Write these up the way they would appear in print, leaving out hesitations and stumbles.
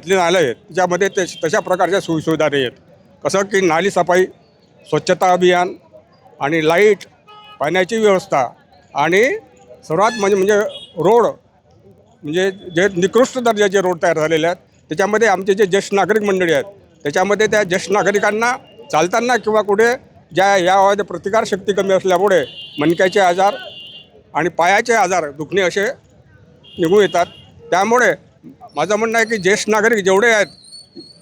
घेतले नाले आहेत त्याच्यामध्ये तशा प्रकारच्या सोयीसुविधा नाही आहेत. कसं की नाली सफाई, स्वच्छता अभियान आणि लाईट, पाण्याची व्यवस्था आणि सर्वात म्हणजे रोड, म्हणजे जे निकृष्ट दर्जाचे रोड तयार झालेले आहेत त्याच्यामध्ये आमचे जे ज्येष्ठ नागरिक मंडळी आहेत त्याच्यामध्ये त्या ज्येष्ठ नागरिकांना चालताना किंवा कुठे या प्रतिकारशक्ती कमी असल्यामुळे मणक्याचे आजार आणि पायाचे आजार दुखणे असे निघून येतात. त्यामुळे माझं म्हणणं आहे की ज्येष्ठ नागरिक जेवढे आहेत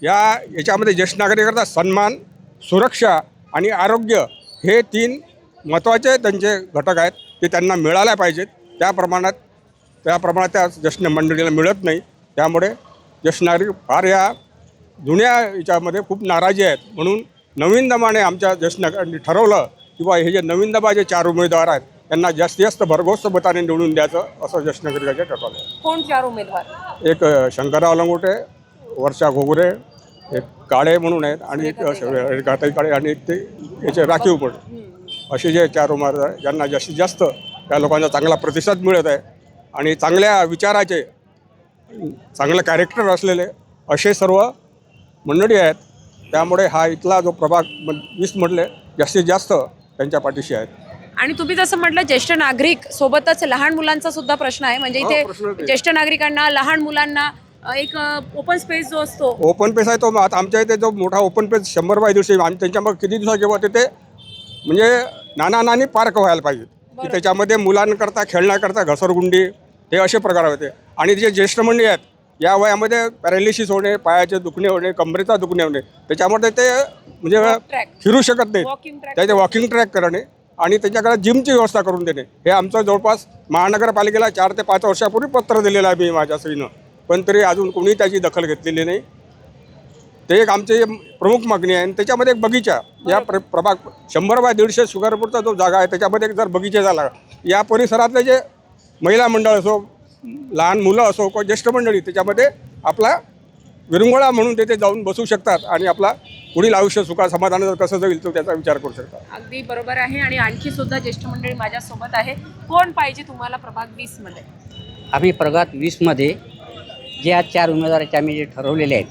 याच्यामध्ये ज्येष्ठ नागरिकांचा सन्मान, सुरक्षा आणि आरोग्य हे 3 महत्त्वाचे त्यांचे घटक आहेत ते त्यांना मिळाल्या पाहिजेत. त्या प्रमाणात त्या ज्येष्ठ मंडळीला मिळत नाही. त्यामुळे ज्येष्ठ नागरिक फार या जुन्या याच्यामध्ये खूप नाराजी आहेत. म्हणून नवीन दमाने आमच्या ज्येष्ठ नागरिकांनी ठरवलं किंवा हे जे नवीन दमा जे 4 उमेदवार आहेत त्यांना जास्तीत जास्त भरघोस मताने निवडून द्यायचं असं ज्येष्ठ नागरिकांचे ठरवलं. कोण 4 उमेदवार? एक शंकरराव लंगोटे, वर्षा घोगरे, एक काळे म्हणून आहेत आणि गाताई काळे आणि ते याचे राखीव पण असे जे 4 उमेदवार आहेत ज्यांना जास्तीत जास्त त्या लोकांचा चांगला प्रतिसाद मिळत आहे आणि चांगल्या विचाराचे, चांगलं कॅरेक्टर असलेले असे सर्व मंडळी आहेत. त्यामुळे हा इथला जो प्रभाग 20 म्हटले जास्तीत जास्त त्यांच्या पाठीशी आहेत. आणि तुम्ही जसं म्हटलं ज्येष्ठ नागरिक सोबतच लहान मुलांचा सुद्धा प्रश्न आहे. म्हणजे इथे ज्येष्ठ नागरिकांना, लहान मुलांना एक ओपन स्पेस जो असतो, ओपन पेस आहे तो आता आमच्या इथे जो मोठा ओपन पेस 100 बाय 150 आम्ही त्यांच्यामध्ये किती दिवसा जेव्हा तिथे म्हणजे नाना पार्क व्हायला पाहिजे की त्याच्यामध्ये मुलांकरता खेळण्याकरता घसरगुंडी हे असे प्रकार होते. आणि जे ज्येष्ठ मंडळी आहेत या वयामध्ये पॅरालिसिस होणे, पायाचे दुखणे होणे, कमरेचा दुखणे होणे त्याच्यामध्ये ते म्हणजे फिरू शकत नाहीत. त्याचे वॉकिंग ट्रॅक करणे आणि त्याच्याकडे जिमची व्यवस्था करून देणे हे आमचं जवळपास महानगरपालिकेला 4 ते 5 वर्षापूर्वी पत्र दिलेलं आहे मी माझ्या सहीनं, पण तरी अजून कोणी त्याची दखल घेतलेली नाही. ते एक आमची प्रमुख मागणी आहे. आणि त्याच्यामध्ये एक बगीचा या प्रभाग 100 बाय 150 शुगारपूरचा जो जागा आहे त्याच्यामध्ये जर बगीचा झाला, या परिसरातले जे महिला मंडळ असो, लहान मुलं असो किंवा ज्येष्ठ मंडळी त्याच्यामध्ये आपला विरंगुळा म्हणून तिथे जाऊन बसू शकतात आणि आपला पुढील आयुष्य सुखा समाधानाचं कसं जाईल तो त्याचा विचार करू शकतात. अगदी बरोबर आहे. आणि आणखी सुद्धा ज्येष्ठ मंडळी माझ्यासोबत आहे. कोण पाहिजे तुम्हाला प्रभाग 20 मध्ये? आम्ही प्रभाग 20 मध्ये जे आज 4 उमेदवाराचे आम्ही जे ठरवलेले आहेत